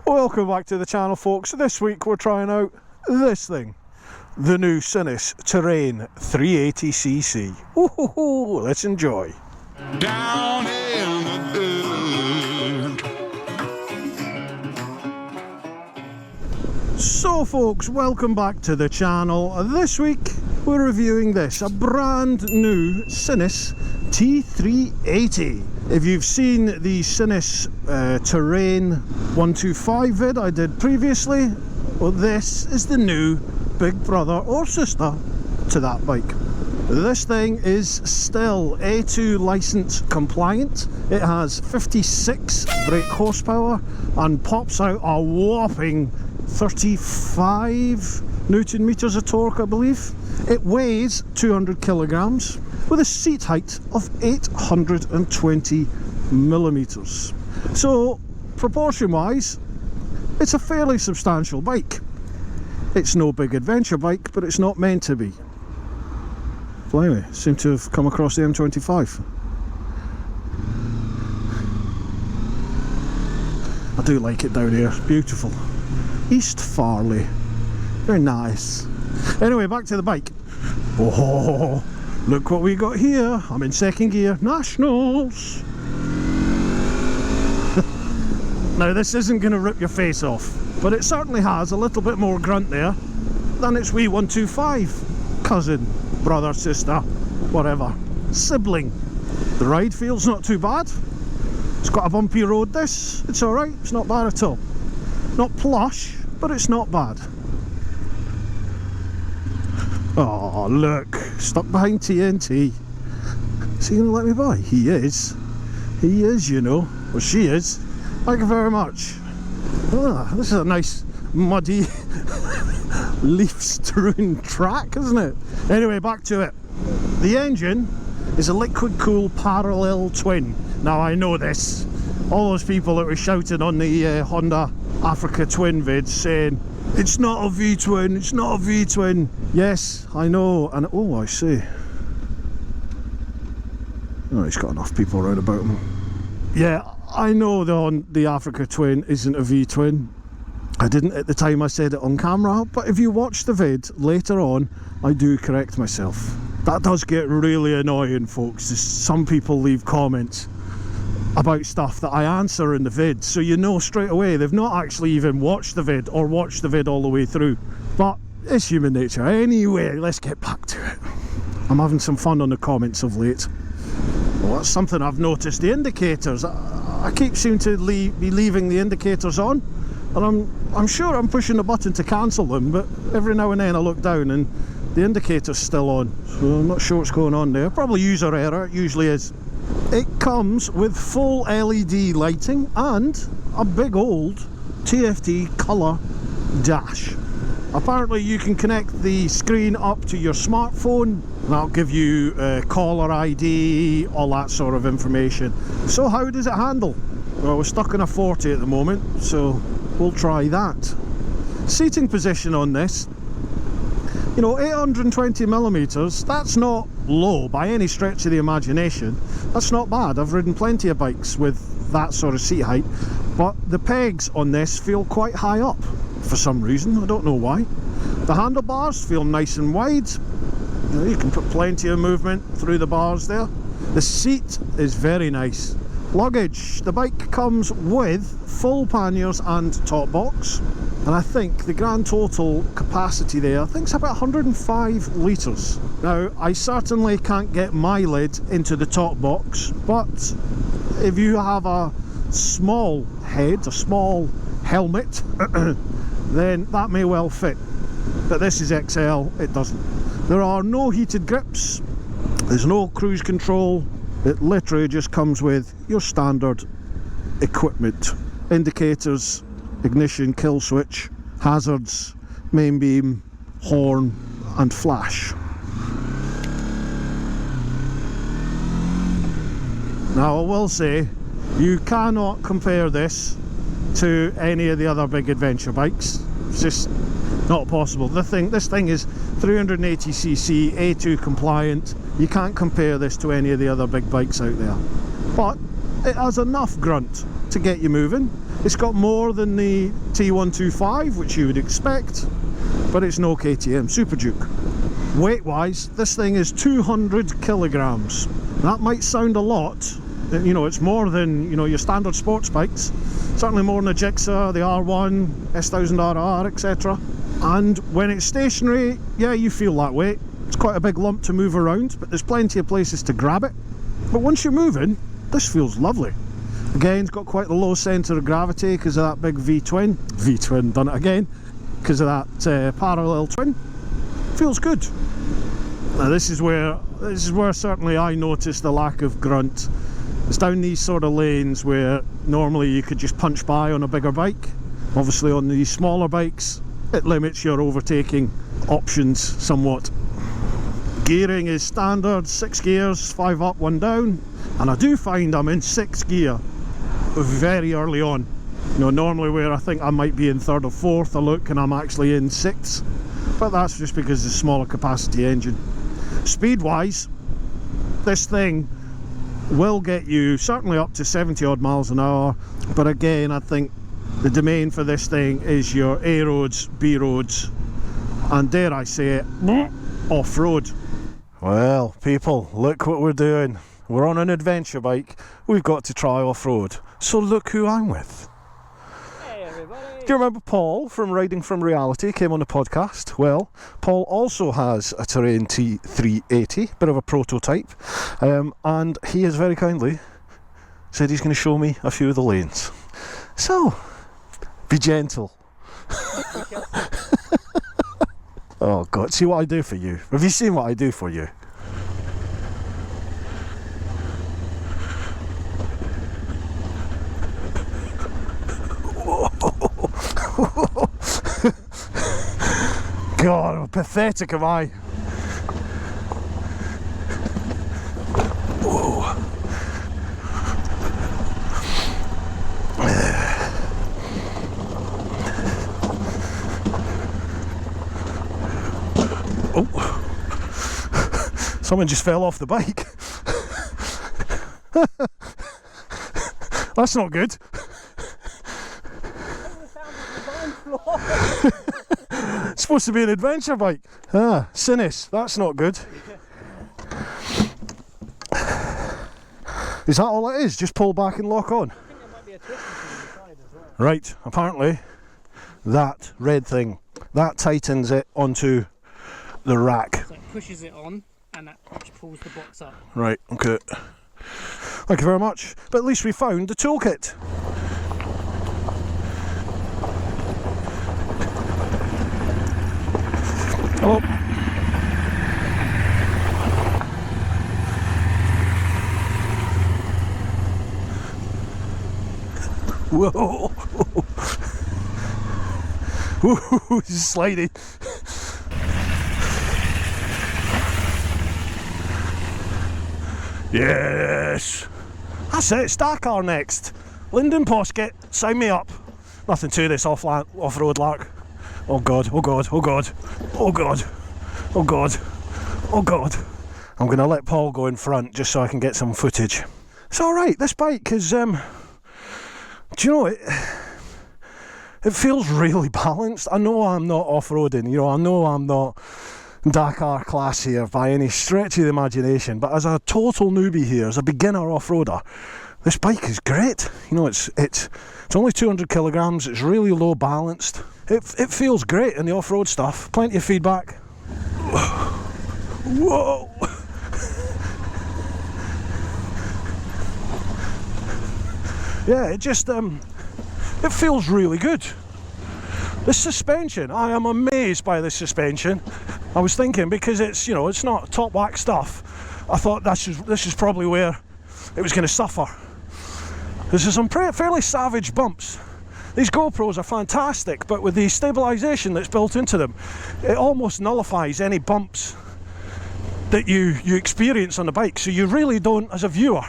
Welcome back to the channel, folks. This week we're trying out this thing, the new Sinnis Terrain 380cc. Woohoo! Let's enjoy. Down in the So folks, welcome back to the channel. This week we're reviewing this, a brand new Sinnis T380. If you've seen the Sinnis Terrain 125 vid I did previously, well, this is the new big brother or sister to that bike. This thing is still A2 license compliant. It has 56 brake horsepower and pops out a whopping 35 Newton meters of torque, I believe. It weighs 200 kilograms with a seat height of 820 millimeters. So, proportion wise, it's a fairly substantial bike. It's no big adventure bike, but it's not meant to be. Blimey, seem to have come across the M25. I do like it down here, it's beautiful. East Farley, very nice. Anyway, back to the bike. Oh, look what we got here. I'm in second gear, Nationals. Now this isn't going to rip your face off, but it certainly has a little bit more grunt there than its wee 125 cousin, brother, sister, whatever, sibling. The ride feels not too bad. It's got a bumpy road, this. It's alright, it's not bad at all. Not plush, but it's not bad. Oh, look, stuck behind TNT. Is he going to let me by? He is. He is, you know. Or she is. Thank you very much. Ah, this is a nice, muddy, leaf-strewn track, isn't it? Anyway, back to it. The engine is a liquid-cooled parallel twin. Now, I know this. All those people that were shouting on the Honda Africa twin vids saying, it's not a V-twin, it's not a V-twin. Yes, I know, and oh, I see. Oh, he's got enough people around about him. Yeah, I know the Africa twin isn't a V-twin. I didn't at the time I said it on camera, but if you watch the vid later on, I do correct myself. That does get really annoying, folks. Some people leave comments about stuff that I answer in the vid, so you know straight away they've not actually even watched the vid or watched the vid all the way through. But it's human nature. Anyway, let's get back to it. I'm having some fun on the comments of late. Well, that's something I've noticed. The indicators, I keep seeming to be leaving the indicators on, and I'm sure I'm pushing the button to cancel them, but every now and then I look down and the indicator's still on, so I'm not sure what's going on there. Probably user error, it usually is. It comes with full LED lighting and a big old TFT colour dash. Apparently you can connect the screen up to your smartphone and that'll give you caller ID, all that sort of information. So how does it handle? Well, we're stuck in a 40 at the moment, so we'll try that. Seating position on this, you know, 820 millimeters, that's not low by any stretch of the imagination. That's not bad. I've ridden plenty of bikes with that sort of seat height, but the pegs on this feel quite high up for some reason. I don't know why. The handlebars feel nice and wide. You know, you can put plenty of movement through the bars there. The seat is very nice. Luggage, the bike comes with full panniers and top box, and I think the grand total capacity there, I think it's about 105 litres. Now, I certainly can't get my lid into the top box, but if you have a small head, a small helmet, then that may well fit. But this is XL, it doesn't. There are no heated grips, there's no cruise control. It literally just comes with your standard equipment. Indicators, ignition, kill switch, hazards, main beam, horn and flash. Now I will say, you cannot compare this to any of the other big adventure bikes. It's just not possible. This thing is 380cc, A2 compliant. You can't compare this to any of the other big bikes out there. But it has enough grunt to get you moving. It's got more than the T125, which you would expect, but it's no KTM Super Duke. Weight wise, this thing is 200 kilograms. That might sound a lot, you know, it's more than, you know, your standard sports bikes, certainly more than the Gixxer, the R1, S1000RR, etc. And when it's stationary, yeah, you feel that weight. It's quite a big lump to move around, but there's plenty of places to grab it. But once you're moving, this feels lovely. Again, it's got quite the low centre of gravity because of that big V-twin, done it again, because of that parallel twin. Feels good. Now this is where certainly I noticed the lack of grunt. It's down these sort of lanes where normally you could just punch by on a bigger bike. Obviously on these smaller bikes, it limits your overtaking options somewhat. Gearing is standard, 6 gears, 5 up, 1 down, and I do find I'm in 6th gear very early on. You know, normally where I think I might be in 3rd or 4th, I look and I'm actually in 6th, but that's just because it's a smaller capacity engine. Speed wise, this thing will get you certainly up to 70 odd miles an hour, but again I think the domain for this thing is your A roads, B roads, and dare I say it, off-road. Well people, look what we're doing. We're on an adventure bike, we've got to try off-road, so look who I'm with. Hey everybody! Do you remember Paul from Riding From Reality, came on the podcast? Well, Paul also has a Terrain T380, bit of a prototype, and he has very kindly said he's going to show me a few of the lanes. So, be gentle. Oh God, see what I do for you? Have you seen what I do for you? God, how pathetic am I? Whoa. Oh, someone just fell off the bike. That's not good. It's supposed to be an adventure bike. Ah, Sinnis, that's not good. Is that all it is? Just pull back and lock on? I think there might be a twist machine inside as well. Right, apparently that red thing, that tightens it onto the rack. So it pushes it on and that pulls the box up. Right, okay. Thank you very much. But at least we found the toolkit. Hello. Whoa. Whoa, this is slidey. Yes. That's it, Star Car next. Linden Posket, sign me up. Nothing to this off-road lark. Oh God, oh God, oh God, oh God, oh God, oh God. I'm going to let Paul go in front just so I can get some footage. It's alright, this bike is, do you know, it feels really balanced. I know I'm not off-roading, you know, I know I'm not Dakar class here by any stretch of the imagination, but as a total newbie here, as a beginner off-roader, this bike is great. You know, it's only 200 kilograms, it's really low balanced. It feels great in the off-road stuff. Plenty of feedback. Whoa! Yeah, it just it feels really good. This suspension, I am amazed by this suspension. I was thinking, because it's, you know, it's not top whack stuff, I thought this is probably where it was going to suffer. There's some fairly savage bumps. These GoPros are fantastic, but with the stabilisation that's built into them, it almost nullifies any bumps that you experience on the bike, so you really don't, as a viewer,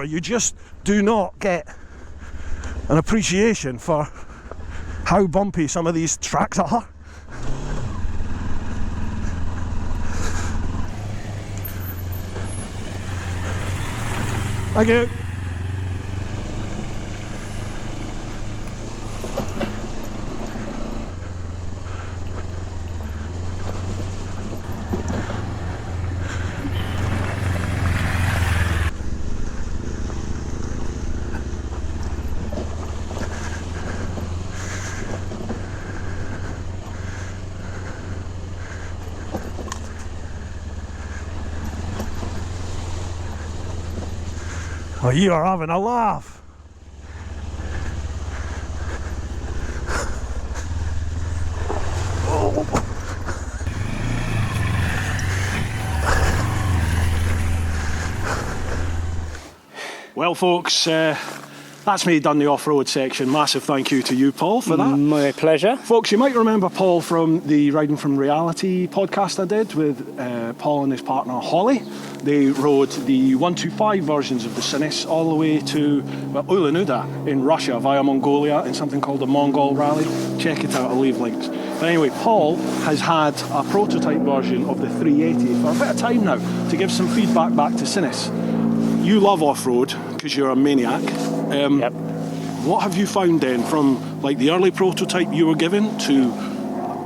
you just do not get an appreciation for how bumpy some of these tracks are. Thank you. Oh, you are having a laugh. Well, folks, that's me done the off-road section. Massive thank you to you, Paul, for that. My pleasure. Folks, you might remember Paul from the Riding from Reality podcast I did with Paul and his partner Holly. They rode the 125 versions of the Sinnis all the way to Ulan-Ude in Russia via Mongolia in something called the Mongol Rally. Check it out, I'll leave links. But anyway, Paul has had a prototype version of the 380 for a bit of time now to give some feedback back to Sinnis. You love off-road because you're a maniac. Yep. What have you found then from like the early prototype you were given to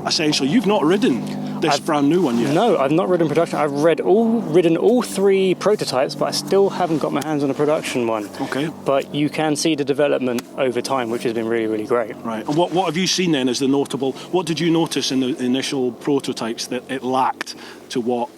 essentially you've not ridden this brand new one yet? No, I've not ridden production. I've ridden all 3 prototypes, but I still haven't got my hands on a production one. Okay. But you can see the development over time, which has been really, really great. Right. And what have you seen then as the notable? What did you notice in the initial prototypes that it lacked to what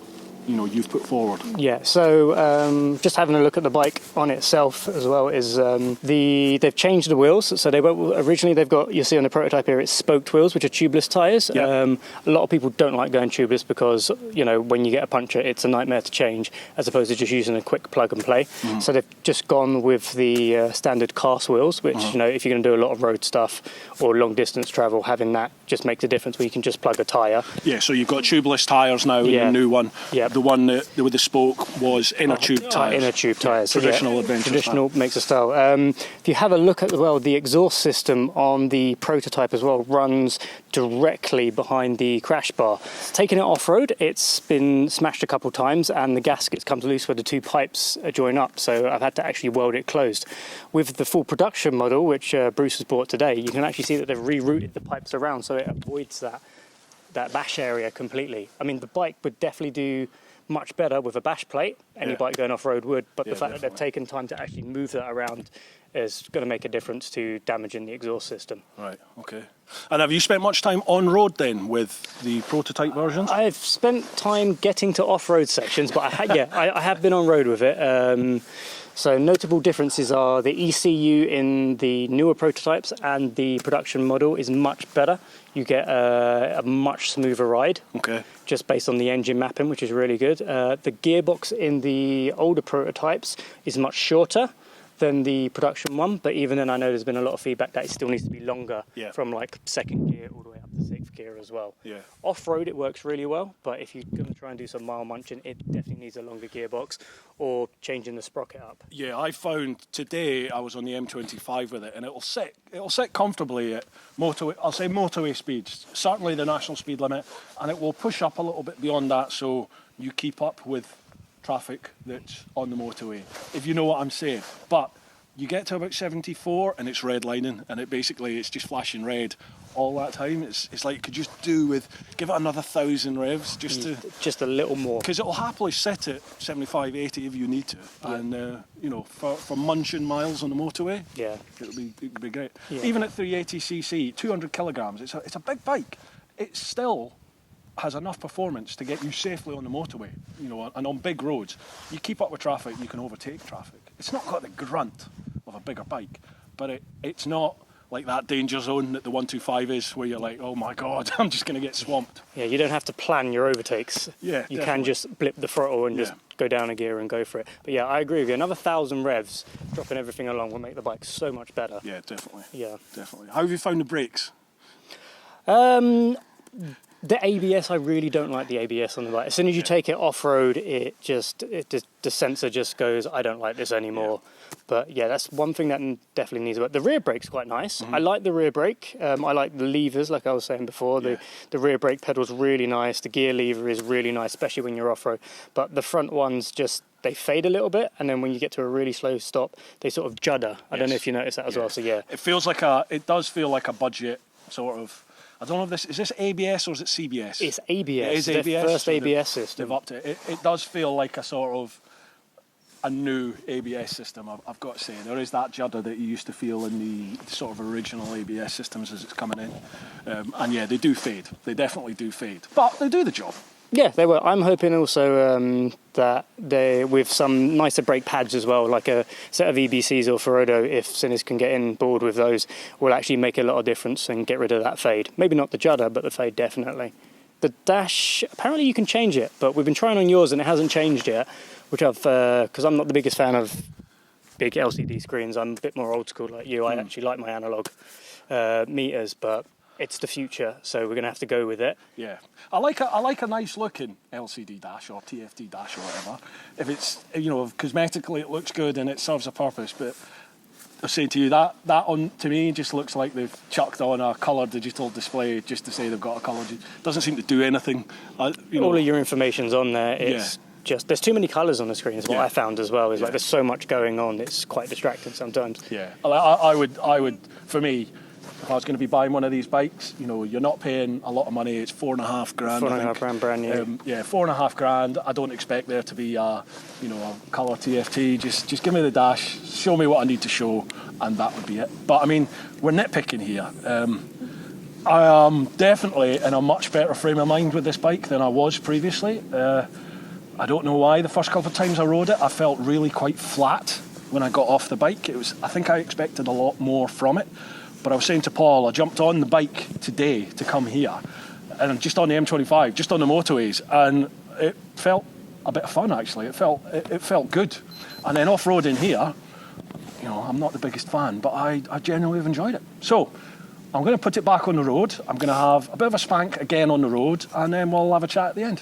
you've put forward? Yeah, so just having a look at the bike on itself as well is they've changed the wheels. So originally they've got, you see on the prototype here, it's spoked wheels, which are tubeless tyres. Yep. A lot of people don't like going tubeless because when you get a puncture, it's a nightmare to change as opposed to just using a quick plug and play. Mm-hmm. So they've just gone with the standard cast wheels, which if you're going to do a lot of road stuff or long distance travel, having that just makes a difference where you can just plug a tyre. Yeah, so you've got tubeless tyres now in the new one. Yeah. The one with the spoke was inner tube tyres. Inner tube tyres. Traditional adventure. Traditional makes a style. If you have a look at the exhaust system on the prototype as well runs directly behind the crash bar. Taking it off-road, it's been smashed a couple of times and the gaskets comes loose where the 2 pipes join up. So I've had to actually weld it closed. With the full production model, which Bruce has bought today, you can actually see that they've rerouted the pipes around so it avoids that bash area completely. I mean, the bike would definitely do much better with a bash plate. Any bike going off-road would, but the fact that they've taken time to actually move that around is going to make a difference to damaging the exhaust system. Right, okay. And have you spent much time on-road then with the prototype versions? I've spent time getting to off-road sections, but I have been on-road with it. So notable differences are the ECU in the newer prototypes and the production model is much better. You get a much smoother ride, just based on the engine mapping, which is really good. The gearbox in the older prototypes is much shorter than the production one, but even then I know there's been a lot of feedback that it still needs to be longer from like 2nd gear all the way up to 6th gear as well. Yeah. Off-road it works really well, but if you're going to try and do some mile munching, it definitely needs a longer gearbox or changing the sprocket up. Yeah, I found today I was on the M25 with it and it'll sit comfortably at motorway speeds, certainly the national speed limit, and it will push up a little bit beyond that so you keep up with traffic that's on the motorway, if you know what I'm saying. But you get to about 74 and it's redlining and it's just flashing red all that time. It's like you could just give it another 1,000 revs just a little more, because it'll happily sit at 75, 80 if you need to. And for munching miles on the motorway, it'll be great. Even at 380cc, 200 kilograms, it's a big bike. It still has enough performance to get you safely on the motorway, and on big roads. You keep up with traffic, you can overtake traffic. It's not got the grunt of a bigger bike, but it's not like that danger zone that the 125 is, where you're like, oh my God, I'm just going to get swamped. Yeah, you don't have to plan your overtakes. Yeah, you can just blip the throttle and just go down a gear and go for it. But yeah, I agree with you. Another 1,000 revs, dropping everything along, will make the bike so much better. Yeah, definitely. Yeah, definitely. How have you found the brakes? The ABS, I really don't like the ABS on the bike. As soon as you take it off-road, the sensor just goes, I don't like this anymore. Yeah. But yeah, that's one thing that definitely needs work. The rear brake's quite nice. Mm-hmm. I like the rear brake. I like the levers, like I was saying before. The rear brake pedal's really nice. The gear lever is really nice, especially when you're off-road. But the front ones they fade a little bit, and then when you get to a really slow stop, they sort of judder. I don't know if you noticed that as well. So yeah, it does feel like a budget sort of. I don't know if is this ABS or is it CBS? It's ABS. It is ABS. First ABS system. They've upped it. It does feel like a sort of a new ABS system, I've got to say. There is that judder that you used to feel in the sort of original ABS systems as it's coming in. And yeah, they do fade. They definitely do fade. But they do the job. Yeah, they were. I'm hoping also that they, with some nicer brake pads as well, like a set of EBCs or Ferodo, if Sinnis can get in board with those, will actually make a lot of difference and get rid of that fade. Maybe not the judder, but the fade definitely. The dash, apparently you can change it, but we've been trying on yours and it hasn't changed yet, which I've, because I'm not the biggest fan of big LCD screens. I'm a bit more old school like you. I actually like my analog meters, but it's the future, so we're going to have to go with it. Yeah, I like a nice looking LCD dash or TFT dash or whatever. If it's, you know, cosmetically it looks good and it serves a purpose, but I was saying to you that on to me just looks like they've chucked on a colour digital display just to say they've got a colour. Doesn't seem to do anything. All of your information's on there. It's just there's too many colours on the screen. Is what I found as well. Is like there's so much going on. It's quite distracting sometimes. Yeah, I would for me. If I was going to be buying one of these bikes, you know, you're not paying a lot of money. It's $4.5 grand. $4.5 grand brand new. Yeah, $4.5 grand. I don't expect there to be a colour TFT. Just give me the dash, show me what I need to show, and that would be it. But I mean, we're nitpicking here. I am definitely in a much better frame of mind with this bike than I was previously. I don't know why. The first couple of times I rode it, I felt really quite flat when I got off the bike. I think I expected a lot more from it. But I was saying to Paul, I jumped on the bike today to come here, and just on the M25, just on the motorways, and it felt a bit of fun actually. It felt good. And then off-roading here, you know, I'm not the biggest fan, but I genuinely have enjoyed it. So I'm going to put it back on the road. I'm going to have a bit of a spank again on the road, and then we'll have a chat at the end.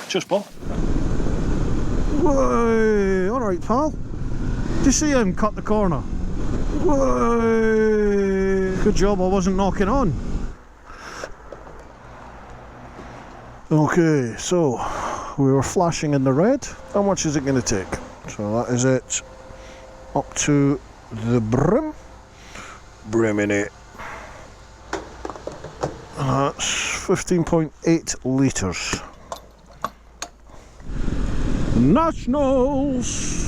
Cheers, Paul. Whoa, all right, pal. Did you see him cut the corner? Whoa. Good job I wasn't knocking on. Okay, so we were flashing in the red. How much is it going to take? So that is it up to the brim. Brimming it. And that's 15.8 litres. Nationals!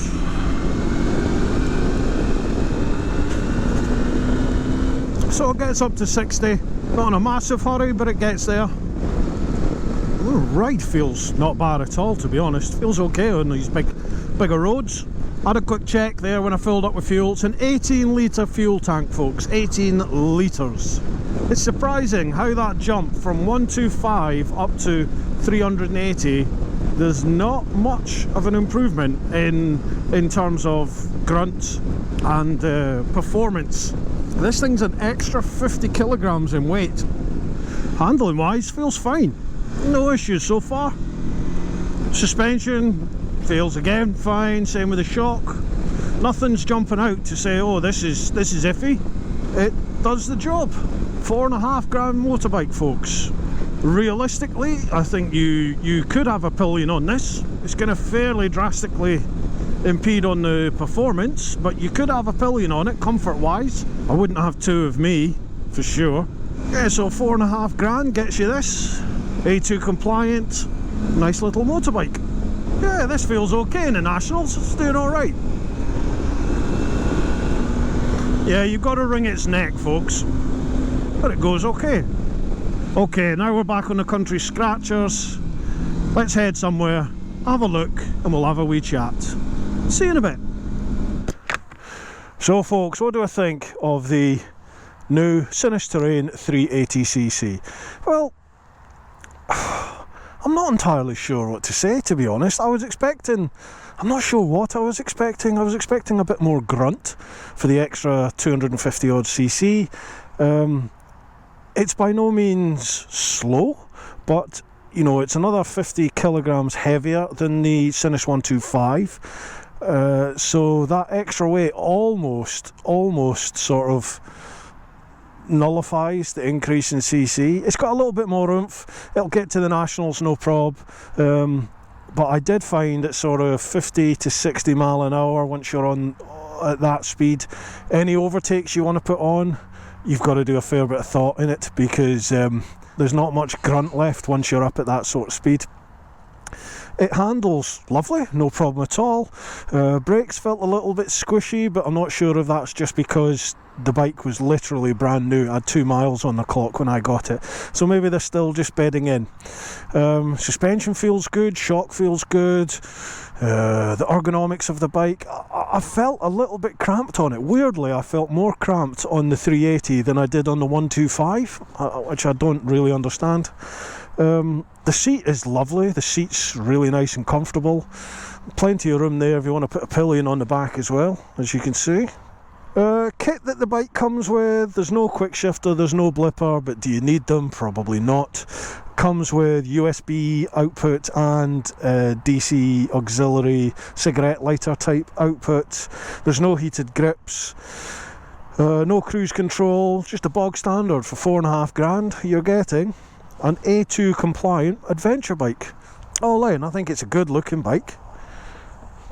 So it gets up to 60, not in a massive hurry, but it gets there. The ride feels not bad at all, to be honest. Feels okay on these bigger roads. Had a quick check there when I filled up with fuel. It's an 18 litre fuel tank, folks, 18 litres. It's surprising how that jump from 125 up to 380, there's not much of an improvement in terms of grunt and performance. This thing's an extra 50 kilograms in weight. Handling wise, feels fine. No issues so far. Suspension feels again fine, same with the shock. Nothing's jumping out to say, oh, this is iffy. It does the job. $4.5 grand motorbike, folks. Realistically, I think you could have a pillion on this. It's going to fairly drastically impede on the performance, but you could have a pillion on it comfort wise. I wouldn't have two of me for sure. Yeah, so $4.5 grand gets you this A2 compliant, nice little motorbike. Yeah, this feels okay in the Nationals. It's doing all right. Yeah, you've got to wring its neck, folks, but it goes okay. Okay, now we're back on the country scratchers. Let's head somewhere, have a look, and we'll have a wee chat. See you in a bit. So folks, what do I think of the new Sinnis Terrain 380cc? Well, I'm not entirely sure what to say, to be honest. I'm not sure what I was expecting. I was expecting a bit more grunt for the extra 250 odd cc. It's by no means slow, but you know, it's another 50 kilograms heavier than the Sinnis 125. So that extra weight almost sort of nullifies the increase in cc. It's got a little bit more oomph. It'll get to the Nationals no prob. But I did find it sort of 50 to 60 mile an hour once you're on at that speed. Any overtakes you want to put on, you've got to do a fair bit of thought in it, because there's not much grunt left once you're up at that sort of speed. It handles lovely, no problem at all. Brakes felt a little bit squishy, but I'm not sure if that's just because the bike was literally brand new. I had 2 miles on the clock when I got it, so maybe they're still just bedding in. Suspension feels good, shock feels good, the ergonomics of the bike, I felt a little bit cramped on it. Weirdly, I felt more cramped on the 380 than I did on the 125, which I don't really understand. The seat is lovely, the seat's really nice and comfortable, plenty of room there if you want to put a pillion on the back as well, as you can see. Kit that the bike comes with, there's no quick shifter, there's no blipper, but do you need them? Probably not. Comes with USB output and DC auxiliary cigarette lighter type output. There's no heated grips, no cruise control, just a bog standard for £4,500. You're getting an A2 compliant adventure bike. All in, I think it's a good looking bike.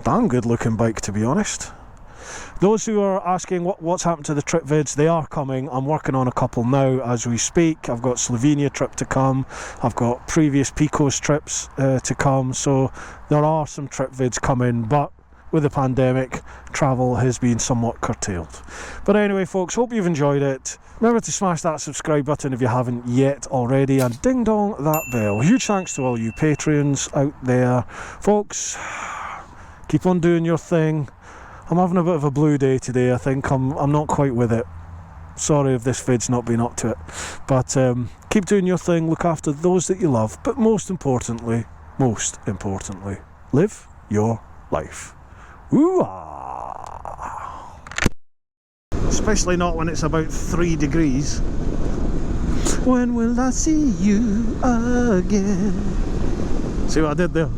Damn good looking bike, to be honest. Those who are asking what's happened to the trip vids, they are coming. I'm working on a couple now as we speak. I've got Slovenia trip to come, I've got previous Picos trips to come, so there are some trip vids coming, but with the pandemic, travel has been somewhat curtailed. But anyway folks, hope you've enjoyed it. Remember to smash that subscribe button if you haven't yet already, and ding dong that bell. Huge thanks to all you Patreons out there. Folks, keep on doing your thing. I'm having a bit of a blue day today. I think I'm not quite with it. Sorry if this vid's not been up to it. But keep doing your thing, look after those that you love, but most importantly, live your life. Ooh-ah. Especially not when it's about 3 degrees. When will I see you again? See what I did there?